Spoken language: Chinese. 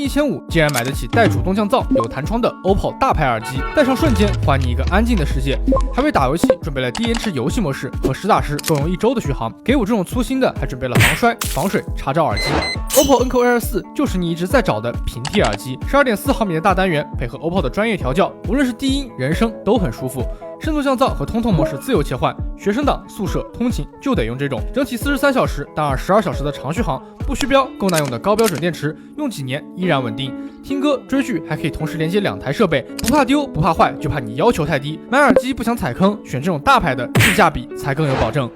21500竟然买得起带主动降噪、有弹窗的 OPPO 大牌耳机，戴上瞬间还你一个安静的世界。还为打游戏准备了低延迟游戏模式和实打实够用1周的续航。给我这种粗心的，还准备了防摔、防水、查找耳机。OPPO Enco Air 4就是你一直在找的平替耳机，12.4毫米的大单元，配合 OPPO 的专业调教，无论是低音、人声都很舒服。深度降噪和通透模式自由切换，学生党、宿舍、通勤就得用这种。整体43小时，单耳12小时的长续航，不虚标，够耐用的高标准电池，用几年依然稳定。听歌、追剧还可以同时连接2台设备，不怕丢，不怕坏，就怕你要求太低。买耳机不想踩坑，选这种大牌的，性价比才更有保证。